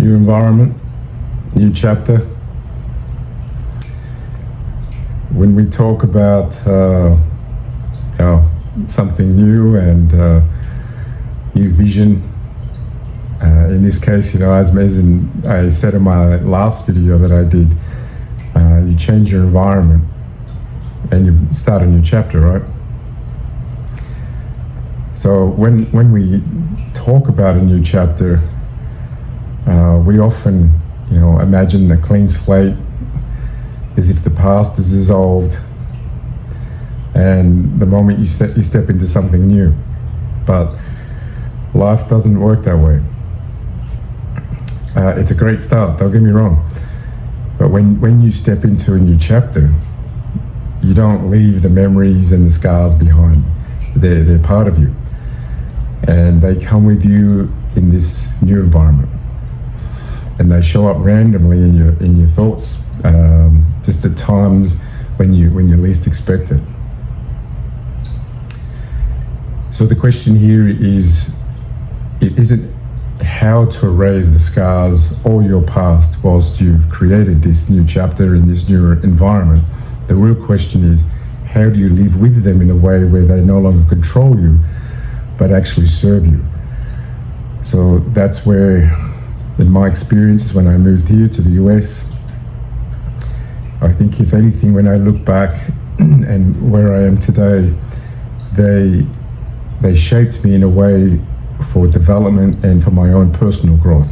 new environment, new chapter. When we talk about something new and new vision, in this case, as I said in my last video that I did, you change your environment and you start a new chapter, right? So when we talk about a new chapter, we often, imagine a clean slate, as if the past is dissolved, and the moment you step into something new. But life doesn't work that way. It's a great start, don't get me wrong. But when you step into a new chapter, you don't leave the memories and the scars behind. They're part of you. And they come with you in this new environment. And they show up randomly in your thoughts, just at times when you least expect it. So the question here is, it isn't how to erase the scars or your past whilst you've created this new chapter in this new environment. The real question is, how do you live with them in a way where they no longer control you, but actually serve you? So that's where, in my experience, when I moved here to the US, I think if anything, when I look back and where I am today, they shaped me in a way for development and for my own personal growth.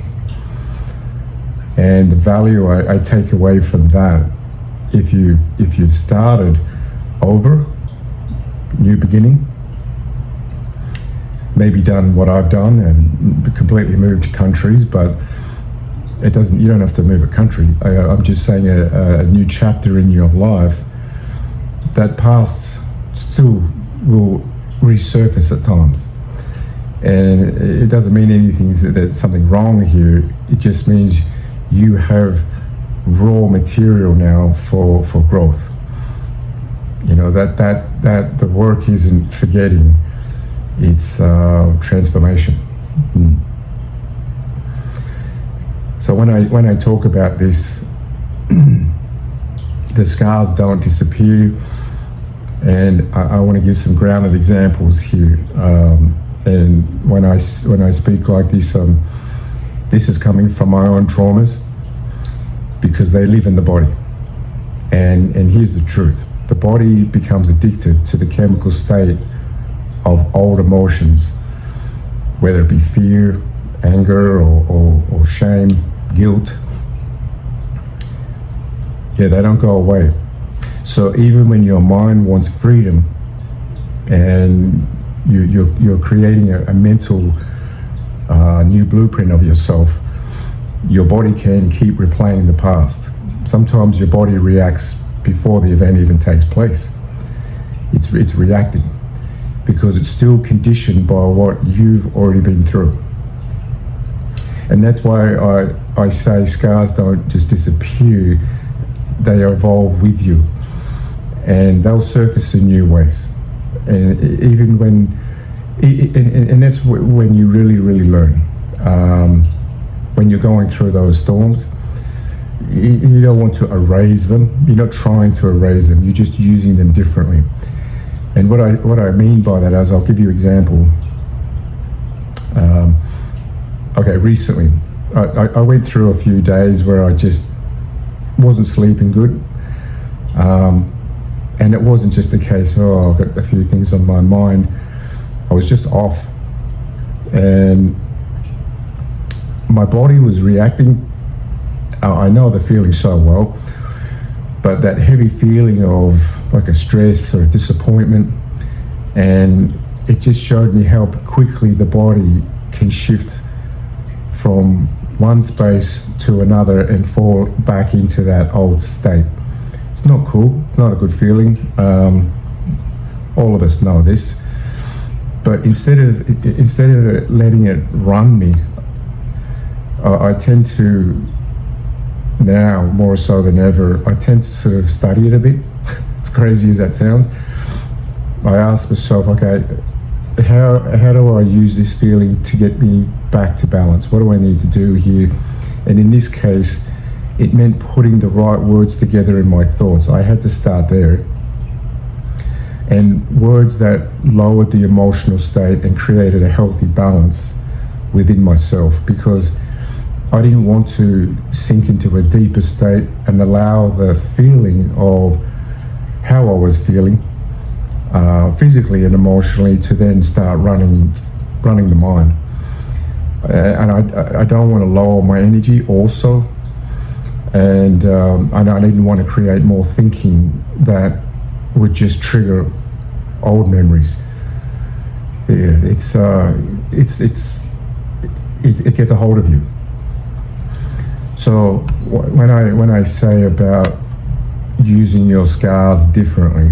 And the value I take away from that, if you've started over, new beginning, maybe done what I've done and completely moved countries, but you don't have to move a country. I'm just saying a new chapter in your life, that past still will resurface at times. And it doesn't mean anything that there's something wrong here. It just means you have raw material now for growth. That the work isn't forgetting, it's transformation. So when I talk about this, the scars don't disappear, and I want to give some grounded examples here. And when I speak like this, this is coming from my own traumas, because they live in the body. And here's the truth: the body becomes addicted to the chemical state of old emotions, whether it be fear, anger, or shame, guilt. Yeah, they don't go away. So even when your mind wants freedom and you're creating a mental new blueprint of yourself, your body can keep replaying the past. Sometimes your body reacts before the event even takes place. It's reacting because it's still conditioned by what you've already been through. And that's why I say scars don't just disappear, they evolve with you, and they'll surface in new ways. And even and that's when you really learn. When you're going through those storms, you don't want to erase them. You're not trying to erase them. You're just using them differently. And what I mean by that is, I'll give you an example. Recently, I went through a few days where I just wasn't sleeping good. And it wasn't just a case, I've got a few things on my mind. I was just off. And my body was reacting. I know the feeling so well, but that heavy feeling of like a stress or a disappointment, and it just showed me how quickly the body can shift from one space to another and fall back into that old state. It's not cool. It's not a good feeling. All of us know this. But instead of letting it run me, I tend to now, more so than ever, I tend to sort of study it a bit. As crazy as that sounds, I ask myself, okay, how do I use this feeling to get me back to balance? What do I need to do here And in this case, it meant putting the right words together in my thoughts. I had to start there. And words that lowered the emotional state and created a healthy balance within myself, because I didn't want to sink into a deeper state and allow the feeling of how I was feeling physically and emotionally to then start running the mind. And I don't want to lower my energy also, and I didn't want to create more thinking that would just trigger old memories. It gets a hold of you. So when I say about using your scars differently,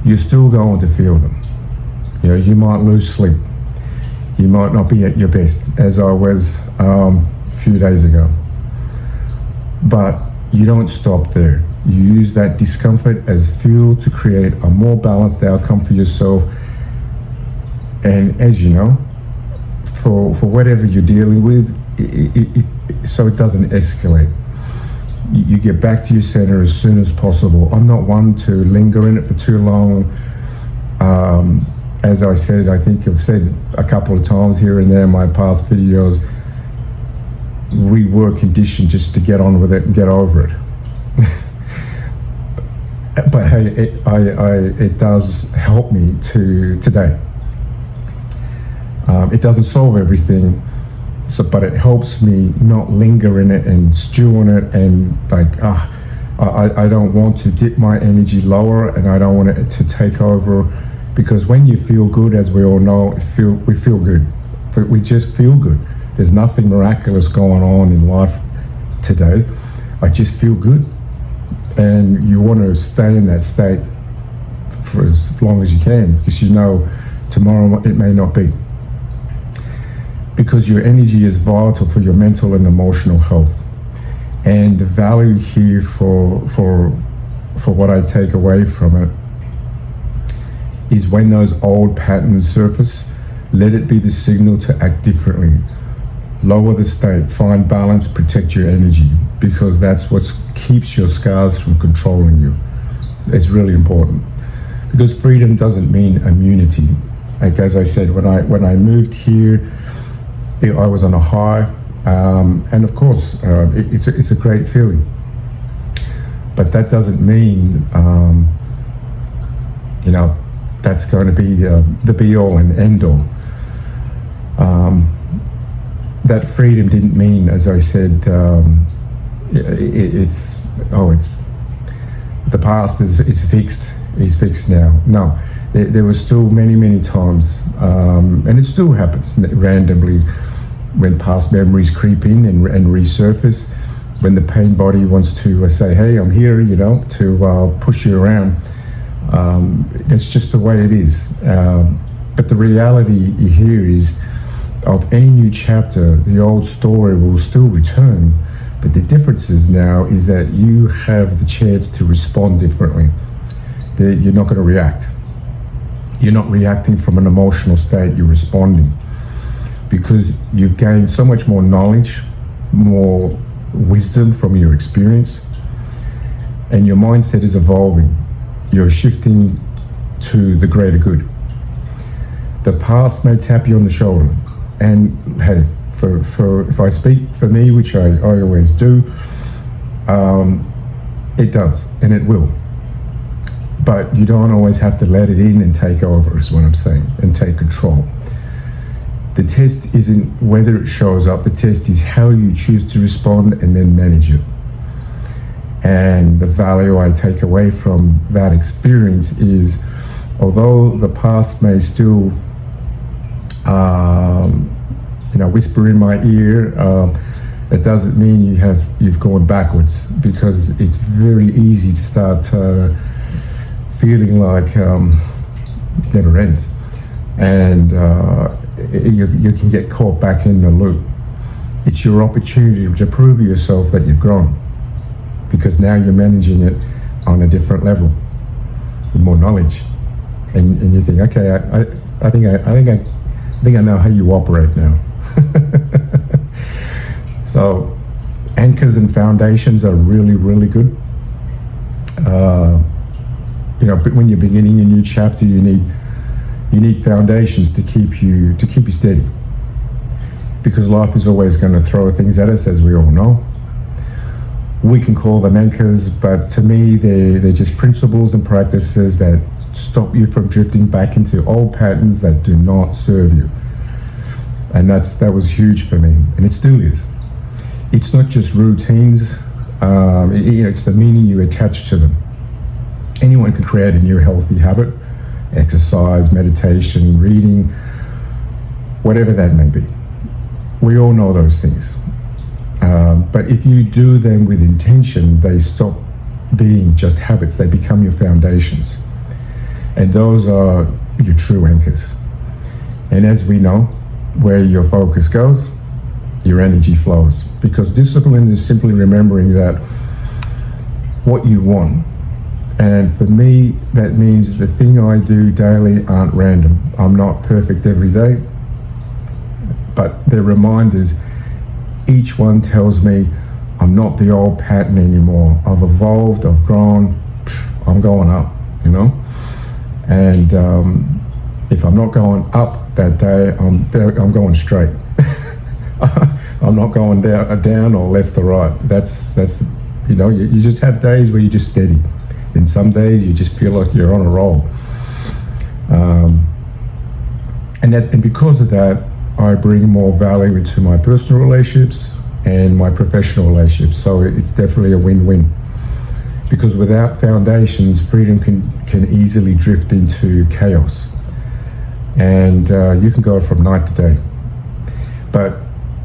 you're still going to feel them. You know, you might lose sleep. You might not be at your best, as I was a few days ago. But you don't stop there. You use that discomfort as fuel to create a more balanced outcome for yourself. And as you know, for whatever you're dealing with, so it doesn't escalate. You get back to your center as soon as possible. I'm not one to linger in it for too long. As I said, I think I've said a couple of times here and there in my past videos, we were conditioned just to get on with it and get over it. But hey, it does help me today. It doesn't solve everything, but it helps me not linger in it and stew on it and I don't want to dip my energy lower, and I don't want it to take over, because when you feel good, as we all know, we feel good. We just feel good. There's nothing miraculous going on in life today. I just feel good. And you want to stay in that state for as long as you can, because you know tomorrow it may not be. Because your energy is vital for your mental and emotional health. And the value here for what I take away from it is when those old patterns surface, let it be the signal to act differently. Lower the state, find balance, protect your energy, because that's what keeps your scars from controlling you. It's really important, because freedom doesn't mean immunity. Like as I said, when I moved here, I was on a high, and of course it's a great feeling, but that doesn't mean that's going to be the be all and end all. That freedom didn't mean, as I said, it's the past is fixed. Is fixed now. No, there were still many times, and it still happens randomly when past memories creep in and resurface. When the pain body wants to say, "Hey, I'm here," to push you around. That's just the way it is. But the reality here is, of any new chapter, the old story will still return, but the difference is now is that you have the chance to respond differently. You're not going to react. You're not reacting from an emotional state, you're responding, because you've gained so much more knowledge, more wisdom from your experience, and your mindset is evolving. You're shifting to the greater good. The past may tap you on the shoulder, and hey, for if I speak for me, which I always do, it does, and it will. But you don't always have to let it in and take over, is what I'm saying, and take control. The test isn't whether it shows up, the test is how you choose to respond and then manage it. And the value I take away from that experience is, although the past may still whisper in my ear, it doesn't mean you've gone backwards, because it's very easy to start feeling like it never ends, and you can get caught back in the loop. It's your opportunity to prove to yourself that you've grown, because now you're managing it on a different level with more knowledge, and you think, okay, I think I know how you operate now. So anchors and foundations are really, really good. But when you're beginning a new chapter, you need foundations to keep you steady, because life is always going to throw things at us, as we all know. We can call them anchors, but to me, they're just principles and practices that stop you from drifting back into old patterns that do not serve you. And that was huge for me, and it still is. It's not just routines, it's the meaning you attach to them. Anyone can create a new healthy habit: exercise, meditation, reading, whatever that may be. We all know those things. But if you do them with intention, they stop being just habits, they become your foundations. And those are your true anchors. And as we know, where your focus goes, your energy flows. Because discipline is simply remembering that what you want. And for me, that means the thing I do daily aren't random. I'm not perfect every day, but they're reminders. Each one tells me I'm not the old pattern anymore. I've evolved, I've grown, I'm going up, And if I'm not going up that day, I'm going straight. I'm not going down or left or right. That's you just have days where you're just steady. And some days you just feel like you're on a roll. And because of that, I bring more value into my personal relationships and my professional relationships. So it's definitely a win-win. Because without foundations, freedom can easily drift into chaos. And you can go from night to day. But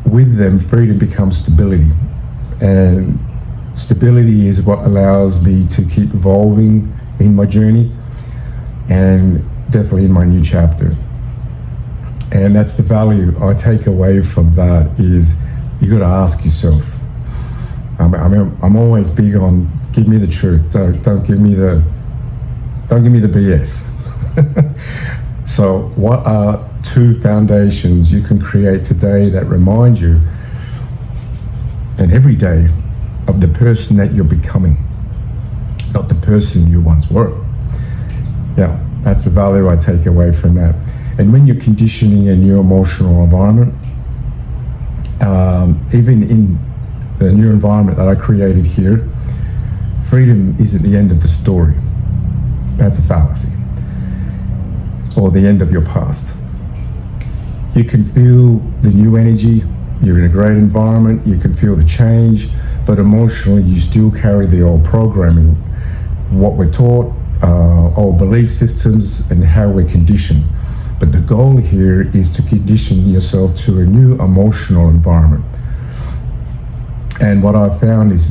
with them, freedom becomes stability. And stability is what allows me to keep evolving in my journey and definitely in my new chapter. And that's the value I take away from that is you got to ask yourself. I'm always big on give me the truth. Don't give me the BS. So what are 2 foundations you can create today that remind you and every day of the person that you're becoming, not the person you once were? Yeah, that's the value I take away from that. And when you're conditioning a new emotional environment, even in the new environment that I created here, freedom isn't the end of the story. That's a fallacy. Or the end of your past. You can feel the new energy, you're in a great environment, you can feel the change, but emotionally you still carry the old programming, what we're taught, old belief systems, and how we're conditioned. But the goal here is to condition yourself to a new emotional environment. And what I've found is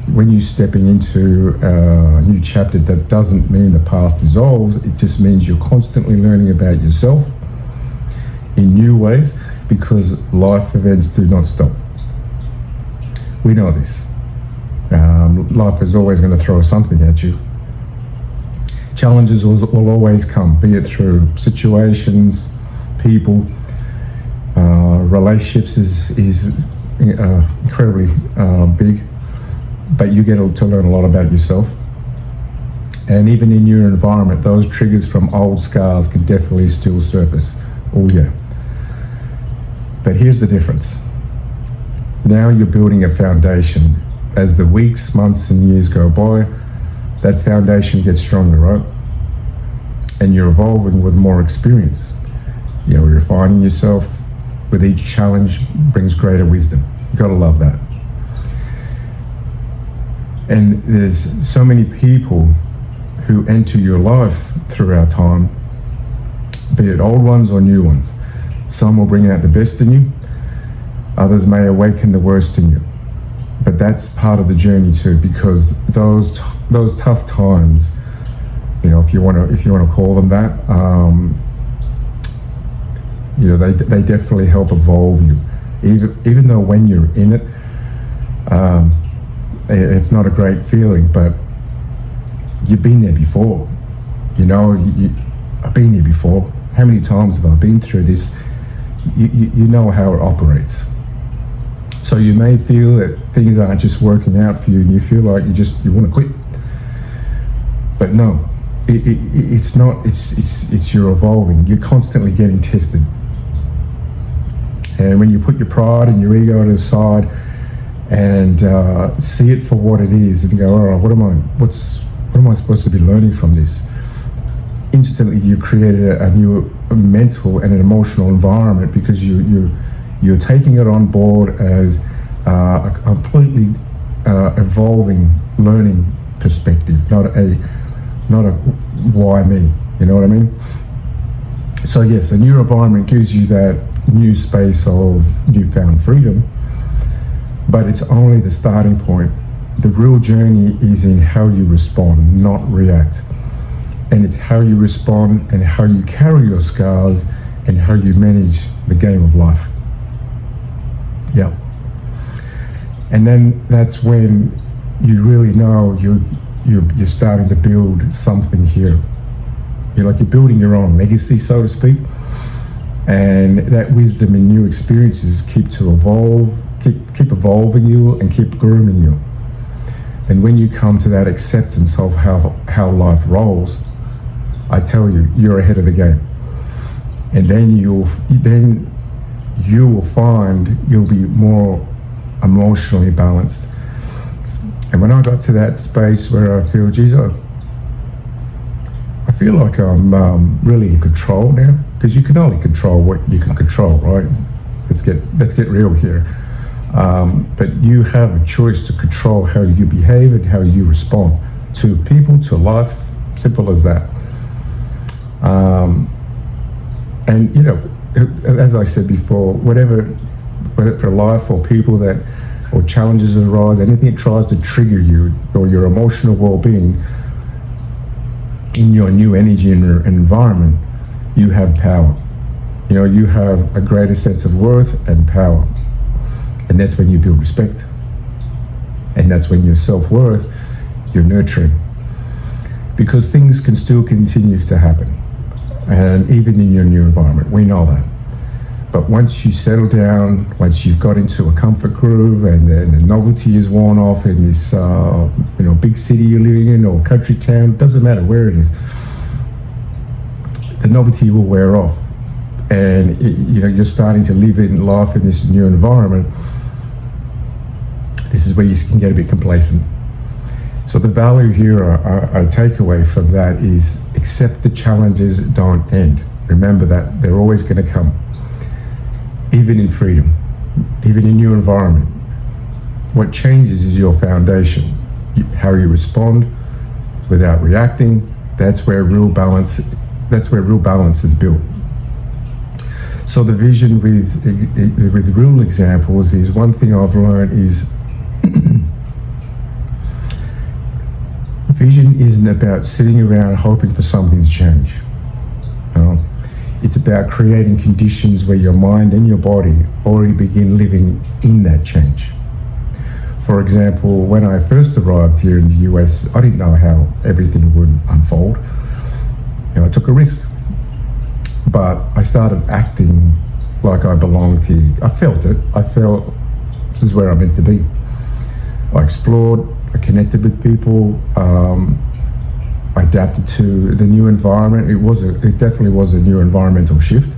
when you're stepping into a new chapter, that doesn't mean the past dissolves, it just means you're constantly learning about yourself in new ways, because life events do not stop. We know this. Life is always going to throw something at you. Challenges will always come, be it through situations, people, relationships is incredibly big, but you get to learn a lot about yourself. And even in your environment, those triggers from old scars can definitely still surface. Oh yeah. But here's the difference. Now you're building a foundation. As the weeks, months, and years go by, that foundation gets stronger, right? And you're evolving with more experience. You're refining yourself. With each challenge brings greater wisdom. You gotta love that. And there's so many people who enter your life throughout time, be it old ones or new ones. Some will bring out the best in you, others may awaken the worst in you. But that's part of the journey too, because those tough times, if you want to call them that, they definitely help evolve you. Even though when you're in it, it's not a great feeling, but you've been there before. I've been here before. How many times have I been through this? You know how it operates. So you may feel that things aren't just working out for you, and you feel like you want to quit. But no, it's not. It's you're evolving. You're constantly getting tested. And when you put your pride and your ego to the side and see it for what it is, and go, all right, what am I supposed to be learning from this? Instantly, you created a new mental and an emotional environment, because you're taking it on board as a completely evolving learning perspective, not a why me, you know what I mean? So yes, a new environment gives you that new space of newfound freedom, but it's only the starting point. The real journey is in how you respond, not react. And it's how you respond and how you carry your scars and how you manage the game of life. Yeah. And then that's when you really know you're starting to build something here. You're building your own legacy, so to speak. And that wisdom and new experiences keep evolving you and keep grooming you. And when you come to that acceptance of how life rolls, I tell you, you're ahead of the game. And then you will find you'll be more emotionally balanced. And when I got to that space where I feel, geez, I feel like I'm really in control now, because you can only control what you can control, right? Let's get real here. But you have a choice to control how you behave and how you respond to people, to life. Simple as that. And as I said before, whether for life or people or challenges that arise, anything that tries to trigger you or your emotional well-being in your new energy and environment, you have power. You have a greater sense of worth and power. And that's when you build respect. And that's when your self-worth, you're nurturing. Because things can still continue to happen. And even in your new environment, we know that. But once you settle down, once you've got into a comfort groove and the novelty is worn off in this big city you're living in or country town, doesn't matter where it is, the novelty will wear off. And you're starting to live in life in this new environment. This is where you can get a bit complacent. So the value here I take away from that is accept the challenges don't end. Remember that they're always going to come. Even in freedom, even in your environment. What changes is your foundation. How you respond without reacting. That's where real balance is built. So the vision with real examples is, one thing I've learned is vision isn't about sitting around hoping for something to change. It's about creating conditions where your mind and your body already begin living in that change. For example, when I first arrived here in the US, I didn't know how everything would unfold. I took a risk, but I started acting like I belonged here. I felt it. I felt this is where I'm meant to be. I explored, I connected with people, I adapted to the new environment. It definitely was a new environmental shift,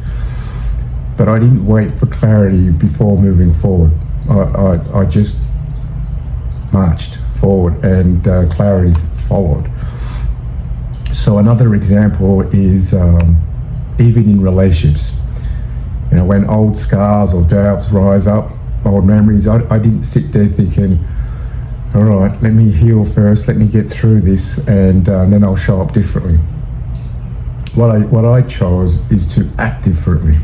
but I didn't wait for clarity before moving forward. I just marched forward, and clarity followed. So another example is even in relationships. When old scars or doubts rise up, old memories, I didn't sit there thinking, all right, let me heal first, let me get through this, and then I'll show up differently. What I chose is to act differently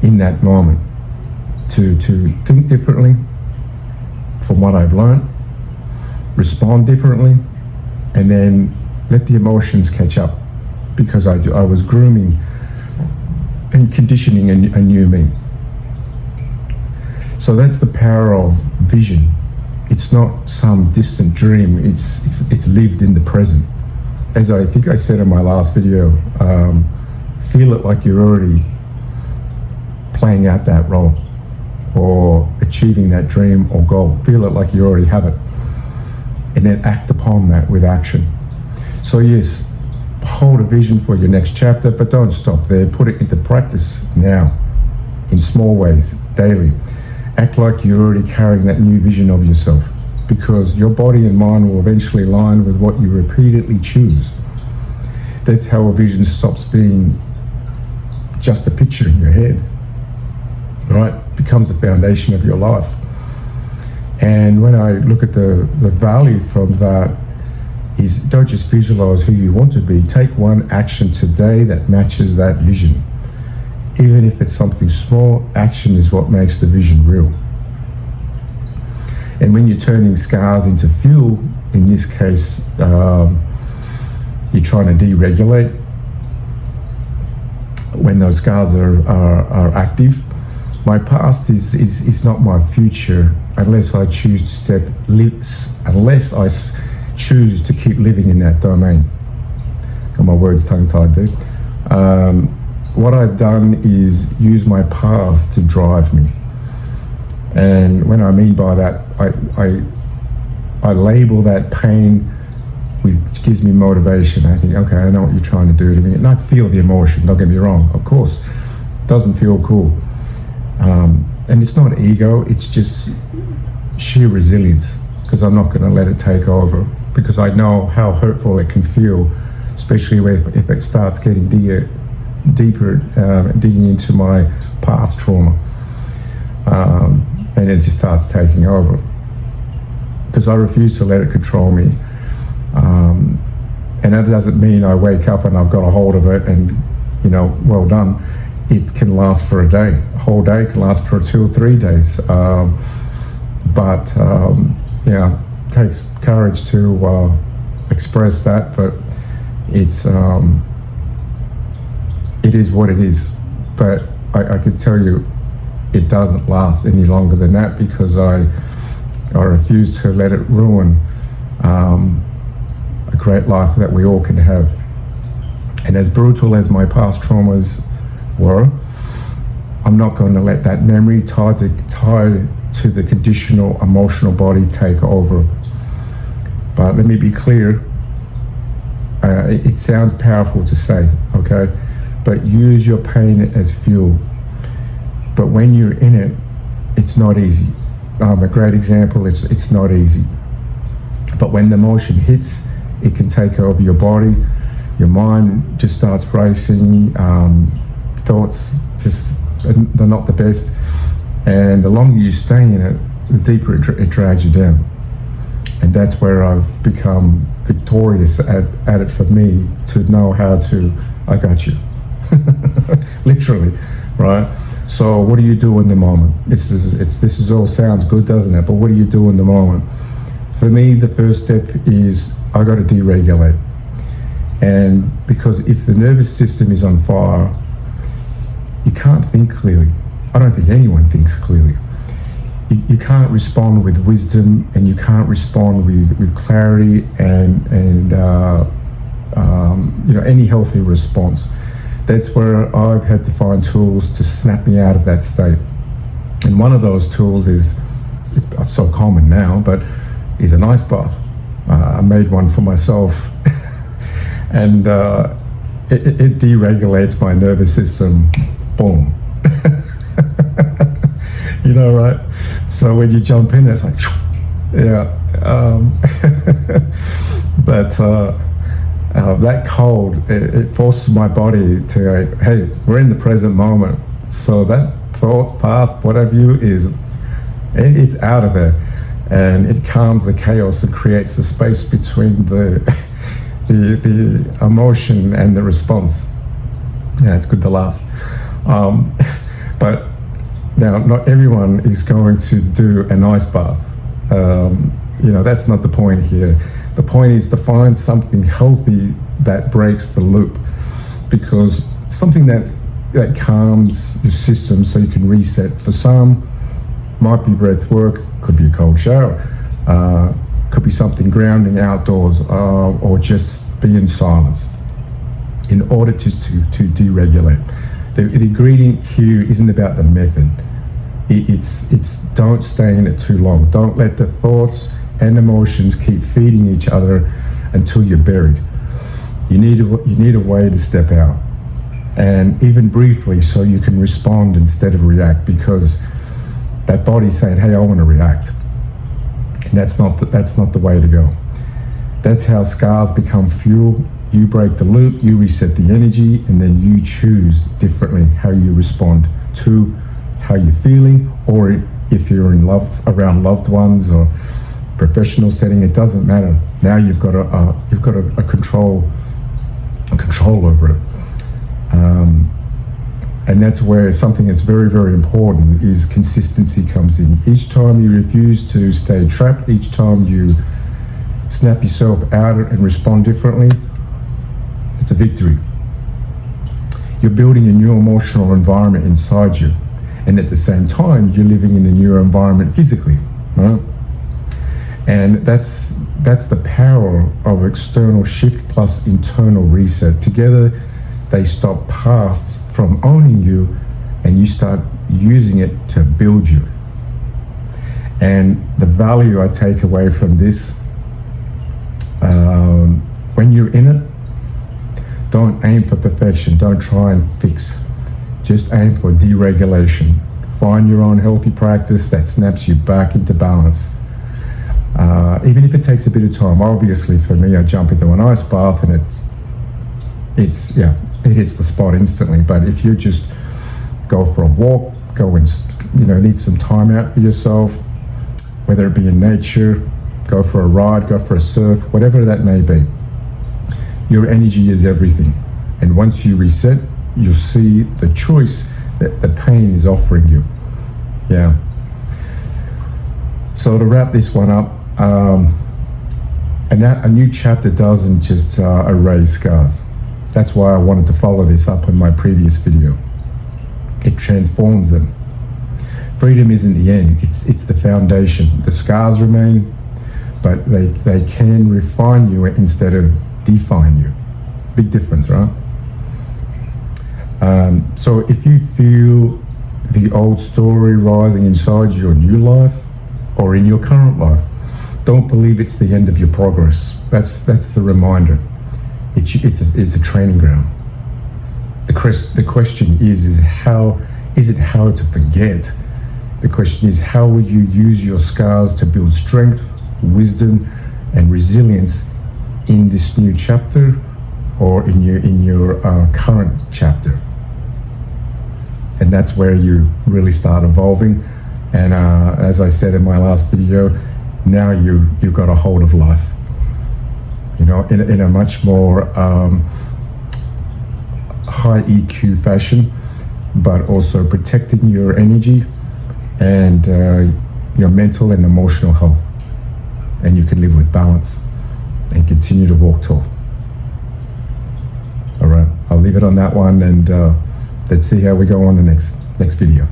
in that moment, to think differently from what I've learned, respond differently, and then let the emotions catch up, because I was grooming and conditioning a new me. So that's the power of vision. It's not some distant dream, it's lived in the present. As I think I said in my last video, feel it like you're already playing out that role, or achieving that dream or goal. Feel it like you already have it. And then act upon that with action. So yes, hold a vision for your next chapter, but don't stop there. Put it into practice now, in small ways, daily. Act like you're already carrying that new vision of yourself, because your body and mind will eventually align with what you repeatedly choose. That's how a vision stops being just a picture in your head, right? It becomes the foundation of your life. And when I look at the value from that is, don't just visualize who you want to be. Take one action today that matches that vision. Even if it's something small, action is what makes the vision real. And when you're turning scars into fuel, in this case, you're trying to deregulate. When those scars are active, my past is not my future unless I choose to keep living in that domain. Got my words tongue-tied there. What I've done is use my past to drive me. And when I mean by that, I label that pain, which gives me motivation. I think, okay, I know what you're trying to do to me. And I feel the emotion, don't get me wrong. Of course, it doesn't feel cool. And it's not ego, it's just sheer resilience, because I'm not going to let it take over, because I know how hurtful it can feel, especially if it starts getting deeper, digging into my past trauma. And it just starts taking over, because I refuse to let it control me. And that doesn't mean I wake up and I've got a hold of it and, well done. It can last for a day. A whole day can last for 2 or 3 days. It takes courage to express that, but it is what it is. But I could tell you it doesn't last any longer than that, because I refuse to let it ruin a great life that we all can have. And as brutal as my past traumas were, I'm not going to let that memory tied to the conditional emotional body take over. But let me be clear, it sounds powerful to say, okay? But use your pain as fuel. But when you're in it, it's not easy. A great example, it's not easy. But when the emotion hits, it can take over your body. Your mind just starts racing. Thoughts they're not the best. And the longer you stay in it, the deeper it drags you down. And that's where I've become victorious at it for me, to know how to, I got you. Literally, right? So what do you do in the moment? This is all sounds good, doesn't it? But what do you do in the moment? For me, the first step is I got to deregulate. And because if the nervous system is on fire, you can't think clearly. I don't think anyone thinks clearly. You can't respond with wisdom, and you can't respond with clarity and any healthy response. That's where I've had to find tools to snap me out of that state. And one of those tools is, it's so common now, but is an ice bath. I made one for myself, and it deregulates my nervous system. Boom. Right? So when you jump in, it's like, yeah. But that cold, it forces my body to go, hey, we're in the present moment. So that thought, past, whatever it's out of there. And it calms the chaos and creates the space between the emotion and the response. Yeah, it's good to laugh. But now, not everyone is going to do an ice bath. That's not the point here. The point is to find something healthy that breaks the loop, because something that calms your system so you can reset. For some, might be breath work, could be a cold shower, could be something grounding outdoors, or just be in silence in order to deregulate. The ingredient here isn't about the method. It's don't stay in it too long. Don't let the thoughts and emotions keep feeding each other until you're buried. You need a way to step out, and even briefly, so you can respond instead of react, because that body's saying, hey, I want to react, and that's not the way to go. That's how scars become fuel. You break the loop, you reset the energy, and then you choose differently how you respond to how you're feeling, or if you're in love, around loved ones or professional setting, it doesn't matter. Now you've got a control over it, and that's where something that's very, very important is consistency comes in. Each time you refuse to stay trapped, each time you snap yourself out and respond differently, it's a victory. You're building a new emotional environment inside you, and at the same time you're living in a new environment physically, right? And that's the power of external shift plus internal reset. Together they stop past from owning you, and you start using it to build you. And the value I take away from this, when you're in it, don't aim for perfection, don't try and fix, just aim for deregulation. Find your own healthy practice that snaps you back into balance. Even if it takes a bit of time. Obviously for me, I jump into an ice bath and it hits the spot instantly. But if you just go for a walk, go and need some time out for yourself, whether it be in nature, go for a ride, go for a surf, whatever that may be, your energy is everything. And once you reset, you'll see the choice that the pain is offering you. Yeah. So to wrap this one up, a new chapter doesn't just erase scars. That's why I wanted to follow this up in my previous video. It transforms them. Freedom isn't the end, it's the foundation. The scars remain, but they can refine you instead of define you. Big difference, right? So if you feel the old story rising inside your new life or in your current life, don't believe it's the end of your progress. That's the reminder. It's a training ground. The question is how to forget? The question is, how will you use your scars to build strength, wisdom, and resilience in this new chapter, or in your current chapter? And that's where you really start evolving. And as I said in my last video, now you've got a hold of life. In a much more high EQ fashion, but also protecting your energy and your mental and emotional health. And you can live with balance and continue to walk tall. All right, I'll leave it on that one, and let's see how we go on the next video.